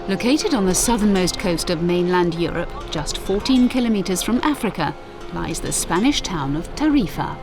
Located on the southernmost coast of mainland Europe, just 14 kilometers from Africa, lies the Spanish town of Tarifa.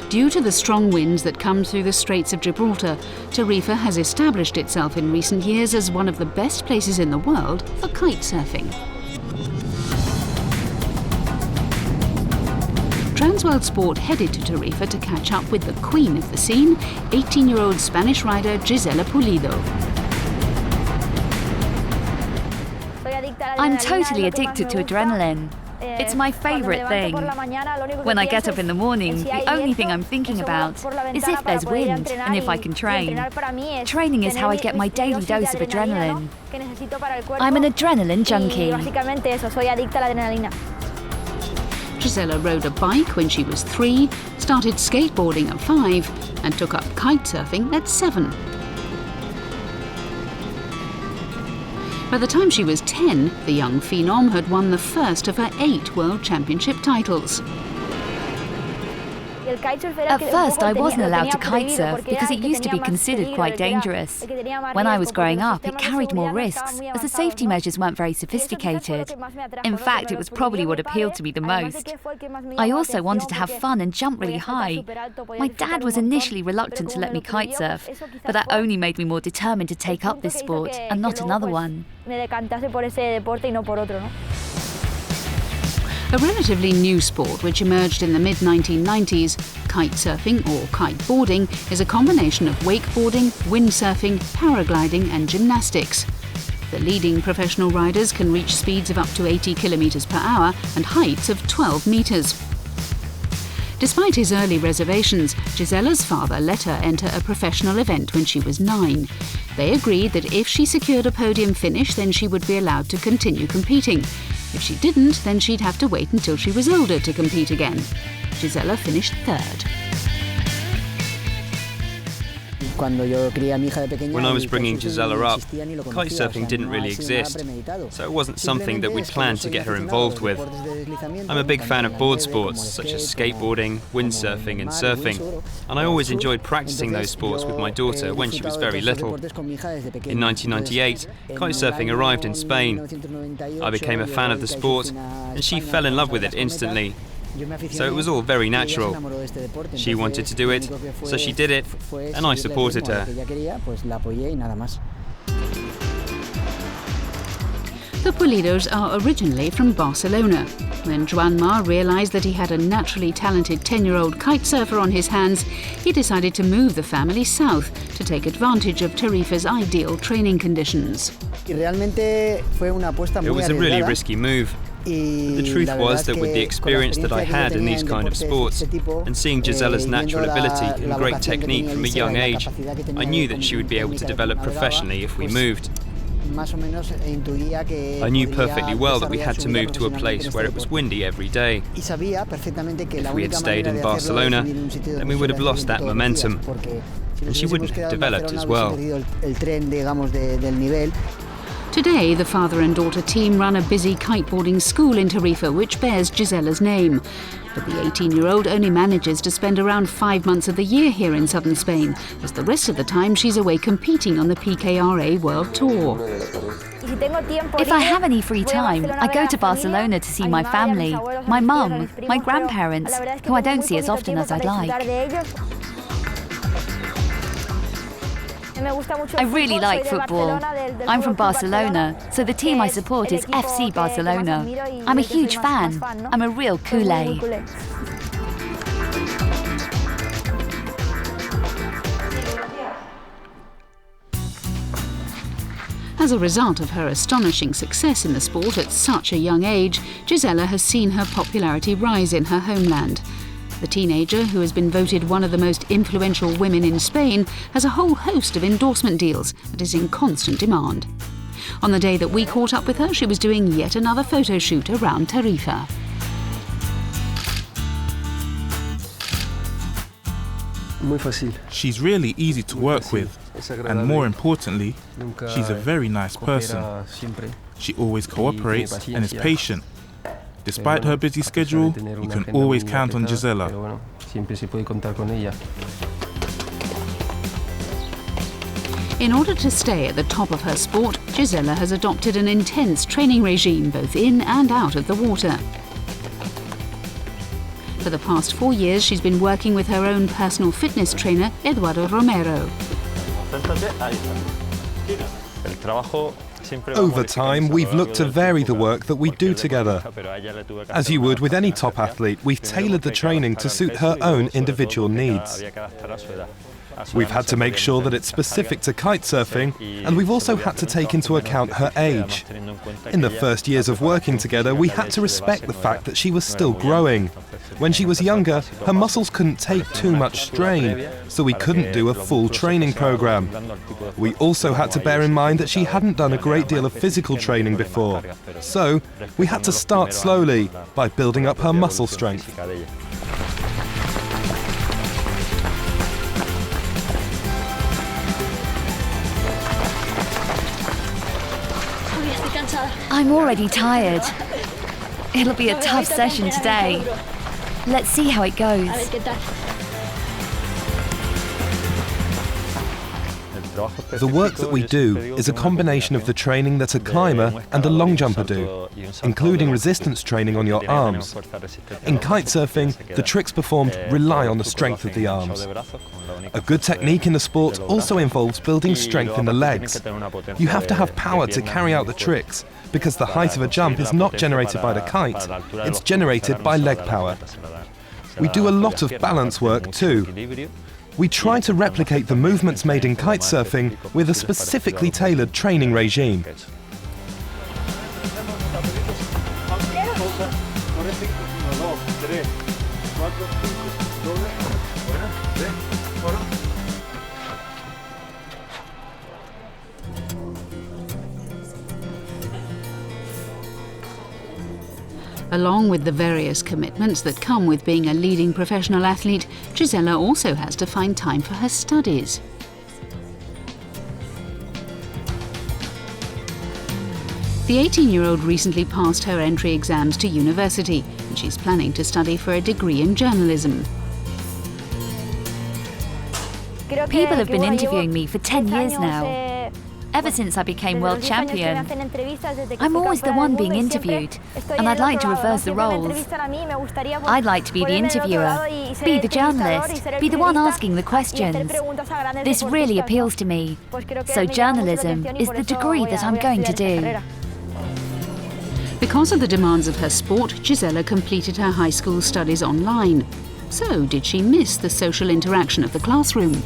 Due to the strong winds that come through the Straits of Gibraltar, Tarifa has established itself in recent years as one of the best places in the world for kitesurfing. Transworld Sport headed to Tarifa to catch up with the queen of the scene, 18-year-old Spanish rider Gisela Pulido. I'm totally addicted to adrenaline. It's my favourite thing. When I get up in the morning, the only thing I'm thinking about is if there's wind and if I can train. Training is how I get my daily dose of adrenaline. I'm an adrenaline junkie. Gisela rode a bike when she was 3, started skateboarding at 5, and took up kitesurfing at 7. By the time she was 10, the young phenom had won the first of her 8 World Championship titles. At first, I wasn't allowed to kitesurf because it used to be considered quite dangerous. When I was growing up, it carried more risks, as the safety measures weren't very sophisticated. In fact, it was probably what appealed to me the most. I also wanted to have fun and jump really high. My dad was initially reluctant to let me kitesurf, but that only made me more determined to take up this sport and not another one. A relatively new sport which emerged in the mid-1990s, kitesurfing or kiteboarding is a combination of wakeboarding, windsurfing, paragliding and gymnastics. The leading professional riders can reach speeds of up to 80 kilometers per hour and heights of 12 meters. Despite his early reservations, Gisela's father let her enter a professional event when she was 9. They agreed that if she secured a podium finish, then she would be allowed to continue competing. If she didn't, then she'd have to wait until she was older to compete again. Gisela finished 3rd. When I was bringing Gisela up, kitesurfing didn't really exist, so it wasn't something that we'd planned to get her involved with. I'm a big fan of board sports, such as skateboarding, windsurfing and surfing, and I always enjoyed practicing those sports with my daughter when she was very little. In 1998, kitesurfing arrived in Spain. I became a fan of the sport, and she fell in love with it instantly. So it was all very natural. She wanted to do it, so she did it, and I supported her. The Pulidos are originally from Barcelona. When Joanma realised that he had a naturally talented 10-year-old kitesurfer on his hands, he decided to move the family south to take advantage of Tarifa's ideal training conditions. It was a really risky move. But the truth was that with the experience that I had in these kind of sports, and seeing Gisela's natural ability and great technique from a young age, I knew that she would be able to develop professionally if we moved. I knew perfectly well that we had to move to a place where it was windy every day. If we had stayed in Barcelona, then we would have lost that momentum, and she wouldn't have developed as well. Today, the father and daughter team run a busy kiteboarding school in Tarifa which bears Gisela's name. But the 18-year-old only manages to spend around 5 months of the year here in southern Spain, as the rest of the time she's away competing on the PKRA World Tour. If I have any free time, I go to Barcelona to see my family, my mum, my grandparents, who I don't see as often as I'd like. I really like football. I'm from Barcelona, so the team I support is FC Barcelona. I'm a huge fan. I'm a real culé. As a result of her astonishing success in the sport at such a young age, Gisela has seen her popularity rise in her homeland. The teenager, who has been voted one of the most influential women in Spain, has a whole host of endorsement deals and is in constant demand. On the day that we caught up with her, she was doing yet another photo shoot around Tarifa. She's really easy to work with, and more importantly, she's a very nice person. She always cooperates and is patient. Despite her busy schedule, you can always count on Gisela. In order to stay at the top of her sport, Gisela has adopted an intense training regime both in and out of the water. For the past 4 years, she's been working with her own personal fitness trainer, Eduardo Romero. Over time, we've looked to vary the work that we do together. As you would with any top athlete, we've tailored the training to suit her own individual needs. We've had to make sure that it's specific to kitesurfing, and we've also had to take into account her age. In the first years of working together, we had to respect the fact that she was still growing. When she was younger, her muscles couldn't take too much strain, so we couldn't do a full training program. We also had to bear in mind that she hadn't done a great deal of physical training before, so we had to start slowly by building up her muscle strength. I'm already tired. It'll be a tough session today. Let's see how it goes. The work that we do is a combination of the training that a climber and a long jumper do, including resistance training on your arms. In kitesurfing, the tricks performed rely on the strength of the arms. A good technique in the sport also involves building strength in the legs. You have to have power to carry out the tricks, because the height of a jump is not generated by the kite, it's generated by leg power. We do a lot of balance work too. We try to replicate the movements made in kitesurfing with a specifically tailored training regime. Along with the various commitments that come with being a leading professional athlete, Gisela also has to find time for her studies. The 18-year-old recently passed her entry exams to university, and she's planning to study for a degree in journalism. People have been interviewing me for 10 years now. Ever since I became world champion, I'm always the one being interviewed, and I'd like to reverse the roles. I'd like to be the interviewer, be the journalist, be the one asking the questions. This really appeals to me, so journalism is the degree that I'm going to do. Because of the demands of her sport, Gisela completed her high school studies online. So, did she miss the social interaction of the classroom?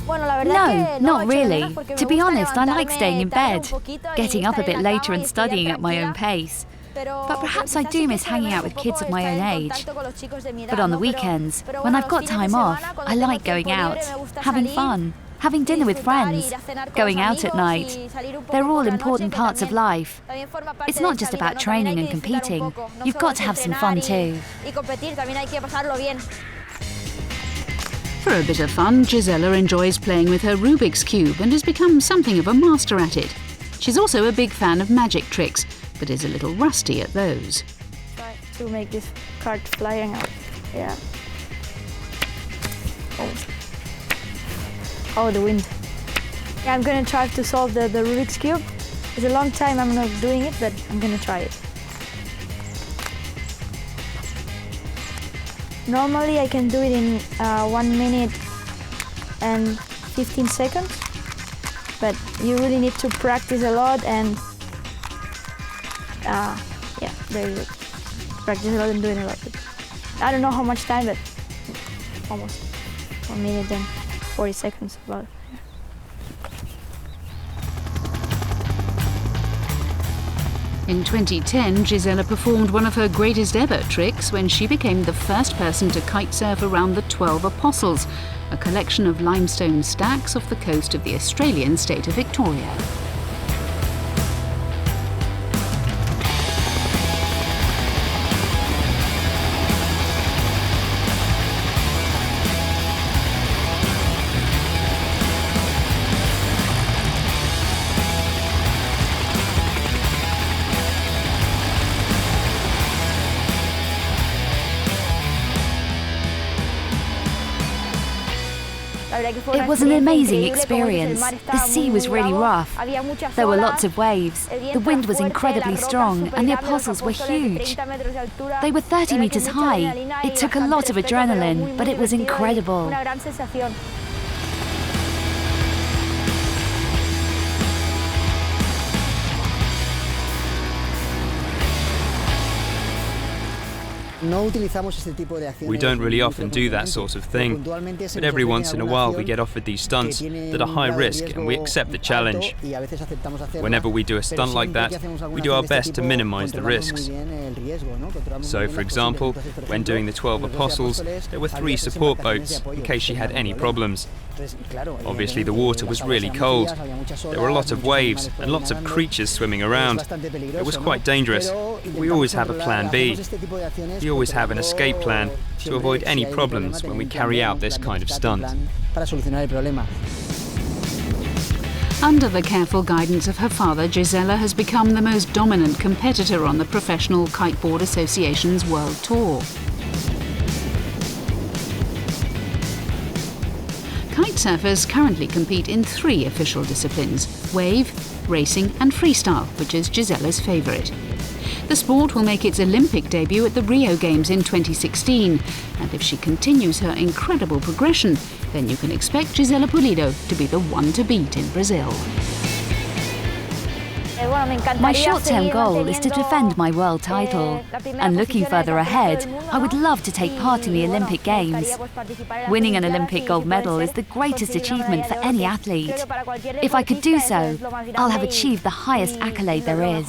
No, not really. To be honest, I like staying in bed, getting up a bit later and studying at my own pace. But perhaps I do miss hanging out with kids of my own age. But on the weekends, when I've got time off, I like going out, having fun, having dinner with friends, going out at night. They're all important parts of life. It's not just about training and competing. You've got to have some fun too. For a bit of fun, Gisela enjoys playing with her Rubik's Cube and has become something of a master at it. She's also a big fan of magic tricks, but is a little rusty at those. Try to make this card flying out. Yeah. Oh, the wind. Yeah, I'm gonna try to solve the Rubik's Cube. It's a long time I'm not doing it, but I'm gonna try it. Normally I can do it in 1 minute and 15 seconds, but you really need to practice a lot and yeah, there you go. Practice a lot and doing a lot. I don't know how much time, but almost 1 minute and 40 seconds about. In 2010, Gisela performed one of her greatest ever tricks when she became the first person to kitesurf around the 12 Apostles, a collection of limestone stacks off the coast of the Australian state of Victoria. It was an amazing experience. The sea was really rough. There were lots of waves. The wind was incredibly strong and the apostles were huge. They were 30 meters high. It took a lot of adrenaline, but it was incredible. We don't really often do that sort of thing, but every once in a while we get offered these stunts that are high risk and we accept the challenge. Whenever we do a stunt like that, we do our best to minimize the risks. So, for example, when doing the 12 Apostles, there were 3 support boats in case she had any problems. Obviously the water was really cold. There were a lot of waves and lots of creatures swimming around. It was quite dangerous. We always have a plan B. We always have an escape plan to avoid any problems when we carry out this kind of stunt. Under the careful guidance of her father, Gisela has become the most dominant competitor on the Professional Kiteboard Association's World Tour. Kitesurfers currently compete in 3 official disciplines: wave, racing and freestyle, which is Gisela's favourite. The sport will make its Olympic debut at the Rio Games in 2016, and if she continues her incredible progression, then you can expect Gisela Pulido to be the one to beat in Brazil. My short-term goal is to defend my world title, and looking further ahead, I would love to take part in the Olympic Games. Winning an Olympic gold medal is the greatest achievement for any athlete. If I could do so, I'll have achieved the highest accolade there is.